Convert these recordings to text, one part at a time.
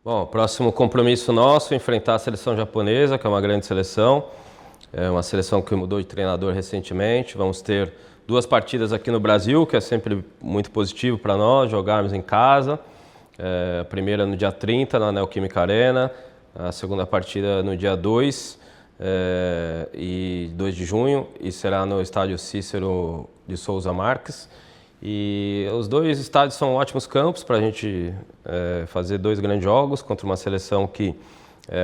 Bom, o próximo compromisso nosso é enfrentar a seleção japonesa, que é uma grande seleção. É uma seleção que mudou de treinador recentemente. Vamos ter 2 partidas aqui no Brasil, que é sempre muito positivo para nós, jogarmos em casa. A primeira no dia 30, na Neoquímica Arena. A segunda partida no dia 2 de junho, e será no estádio Cícero de Souza Marques. E os 2 estádios são ótimos campos para a gente fazer 2 grandes jogos contra uma seleção que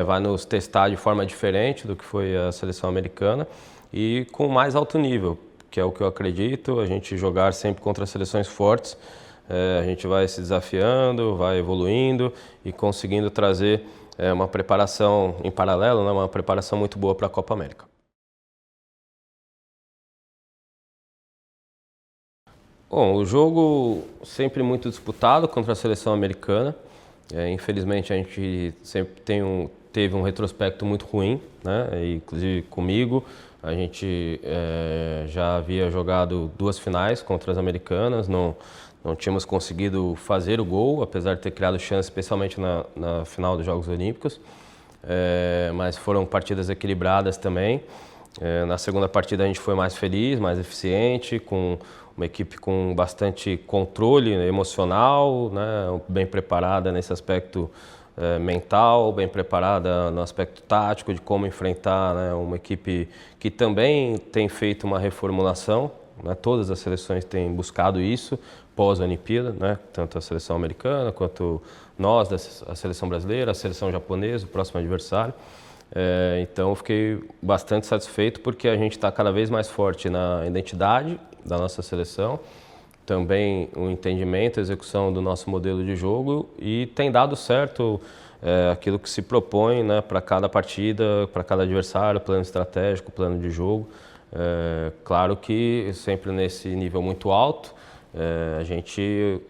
vai nos testar de forma diferente do que foi a seleção americana e com mais alto nível, que é o que eu acredito, a gente jogar sempre contra seleções fortes. A gente vai se desafiando, vai evoluindo e conseguindo trazer uma preparação em paralelo, né, uma preparação muito boa para a Copa América. Bom, o jogo sempre muito disputado contra a seleção americana. Infelizmente a gente sempre teve um retrospecto muito ruim, né? Inclusive comigo. A gente já havia jogado 2 finais contra as americanas, não tínhamos conseguido fazer o gol, apesar de ter criado chance, especialmente na final dos Jogos Olímpicos. Mas foram partidas equilibradas também. Na segunda partida a gente foi mais feliz, mais eficiente, com uma equipe com bastante controle emocional, né, bem preparada nesse aspecto mental, bem preparada no aspecto tático de como enfrentar, né, uma equipe que também tem feito uma reformulação, né, todas as seleções têm buscado isso pós-Olimpíada, né, tanto a seleção americana quanto nós, a seleção brasileira, a seleção japonesa, o próximo adversário. Então eu fiquei bastante satisfeito porque a gente está cada vez mais forte na identidade da nossa seleção, também o entendimento, a execução do nosso modelo de jogo, e tem dado certo aquilo que se propõe, né, para cada partida, para cada adversário, plano estratégico, plano de jogo. Claro que sempre nesse nível muito alto, a gente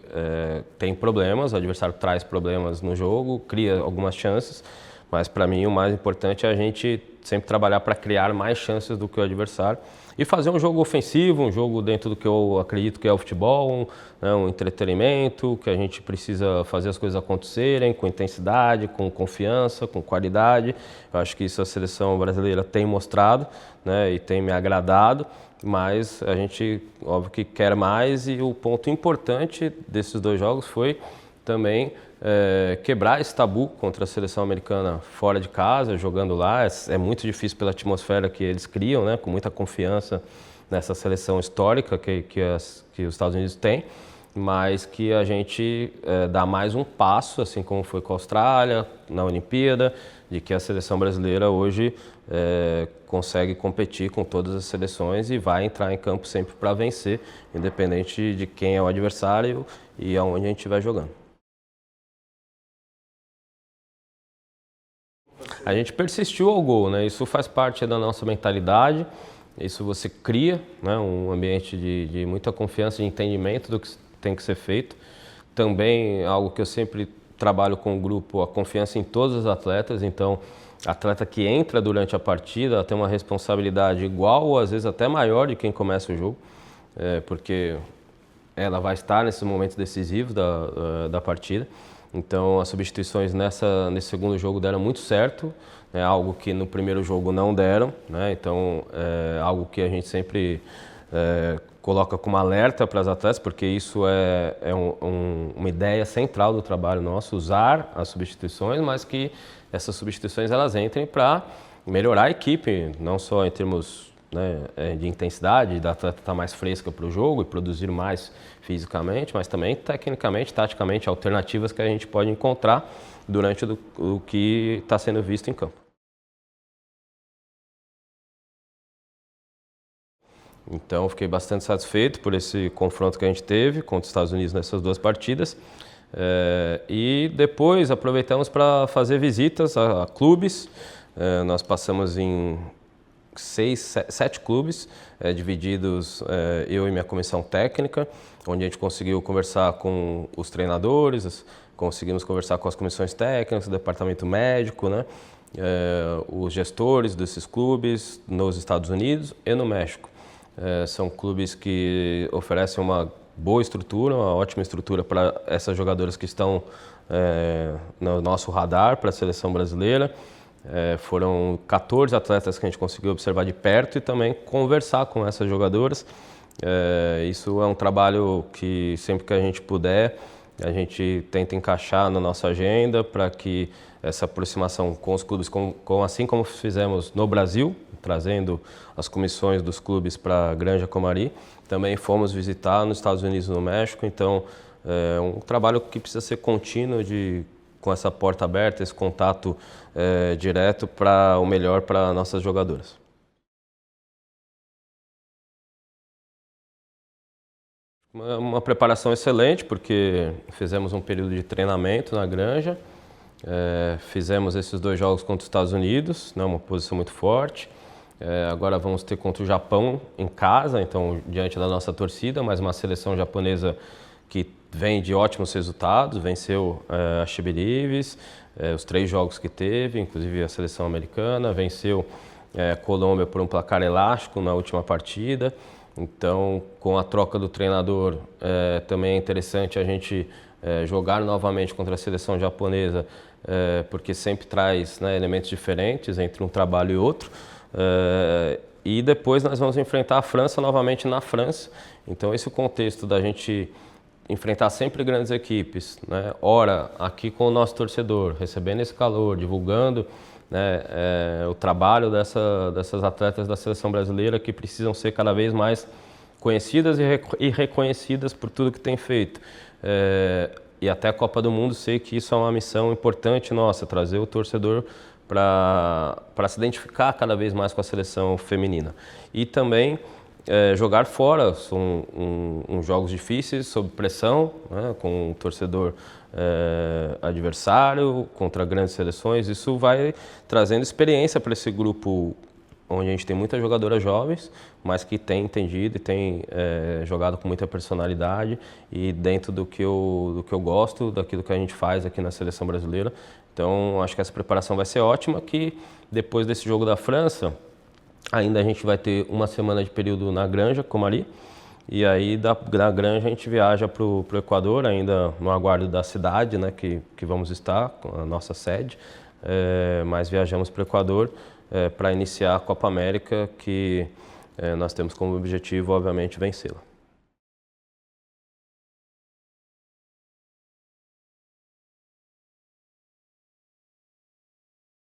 tem problemas, o adversário traz problemas no jogo, cria algumas chances, mas para mim o mais importante é a gente sempre trabalhar para criar mais chances do que o adversário e fazer um jogo ofensivo, um jogo dentro do que eu acredito que é o futebol, um entretenimento, que a gente precisa fazer as coisas acontecerem com intensidade, com confiança, com qualidade. Eu acho que isso a seleção brasileira tem mostrado, né, e tem me agradado, mas a gente, óbvio que quer mais, e o ponto importante desses 2 jogos foi também quebrar esse tabu contra a seleção americana fora de casa, jogando lá. É muito difícil pela atmosfera que eles criam, né, com muita confiança nessa seleção histórica que os Estados Unidos têm, mas que a gente dá mais um passo, assim como foi com a Austrália na Olimpíada, de que a seleção brasileira hoje consegue competir com todas as seleções e vai entrar em campo sempre para vencer, independente de quem é o adversário e aonde a gente vai jogando. A gente persistiu ao gol, né? Isso faz parte da nossa mentalidade, isso você cria, né, um ambiente de muita confiança e entendimento do que tem que ser feito. Também algo que eu sempre trabalho com o grupo, a confiança em todos os atletas. Então, atleta que entra durante a partida tem uma responsabilidade igual ou às vezes até maior de quem começa o jogo, porque ela vai estar nesses momentos decisivos da partida. Então as substituições nesse segundo jogo deram muito certo, né, algo que no primeiro jogo não deram, né, então algo que a gente sempre coloca como alerta para as atletas, porque isso é uma ideia central do trabalho nosso, usar as substituições, mas que essas substituições elas entrem para melhorar a equipe, não só em termos, né, de intensidade, da atleta estar mais fresca para o jogo e produzir mais fisicamente, mas também tecnicamente, taticamente, alternativas que a gente pode encontrar durante o que está sendo visto em campo. Então, fiquei bastante satisfeito por esse confronto que a gente teve contra os Estados Unidos nessas 2 partidas. E depois aproveitamos para fazer visitas a clubes. Nós passamos em 7 clubes, divididos, eu e minha comissão técnica, onde a gente conseguiu conversar com os treinadores, conseguimos conversar com as comissões técnicas, o departamento médico, né, os gestores desses clubes nos Estados Unidos e no México. São clubes que oferecem uma boa estrutura, uma ótima estrutura para essas jogadoras que estão no nosso radar para a seleção brasileira. Foram 14 atletas que a gente conseguiu observar de perto e também conversar com essas jogadoras. Isso é um trabalho que sempre que a gente puder, a gente tenta encaixar na nossa agenda para que essa aproximação com os clubes, assim como fizemos no Brasil, trazendo as comissões dos clubes para Granja Comari, também fomos visitar nos Estados Unidos e no México. Então, é um trabalho que precisa ser contínuo, com essa porta aberta, esse contato direto para o melhor para nossas jogadoras. Uma preparação excelente, porque fizemos um período de treinamento na Granja, fizemos esses 2 jogos contra os Estados Unidos, né, uma posição muito forte. Agora vamos ter contra o Japão em casa, então diante da nossa torcida, mas uma seleção japonesa que vem de ótimos resultados, venceu a She Believes, os 3 jogos que teve, inclusive a seleção americana, venceu a Colômbia por um placar elástico na última partida. Então, com a troca do treinador, também é interessante a gente jogar novamente contra a seleção japonesa, porque sempre traz, né, elementos diferentes entre um trabalho e outro. E depois nós vamos enfrentar a França novamente na França. Então, esse é o contexto da gente enfrentar sempre grandes equipes, né? Ora, aqui com o nosso torcedor, recebendo esse calor, divulgando, né, o trabalho dessas atletas da seleção brasileira que precisam ser cada vez mais conhecidas e reconhecidas por tudo que tem feito. E até a Copa do Mundo, sei que isso é uma missão importante nossa, trazer o torcedor para se identificar cada vez mais com a seleção feminina. E também jogar fora, são jogos difíceis, sob pressão, né, com o torcedor adversário, contra grandes seleções. Isso vai trazendo experiência para esse grupo, onde a gente tem muitas jogadoras jovens, mas que tem entendido e tem jogado com muita personalidade e dentro do que eu gosto, daquilo que a gente faz aqui na seleção brasileira. Então, acho que essa preparação vai ser ótima, que depois desse jogo da França, ainda a gente vai ter uma semana de período na Granja Comari, e aí da Granja a gente viaja para o Equador, ainda no aguardo da cidade, né, que vamos estar, com a nossa sede, mas viajamos para o Equador para iniciar a Copa América, que nós temos como objetivo, obviamente, vencê-la.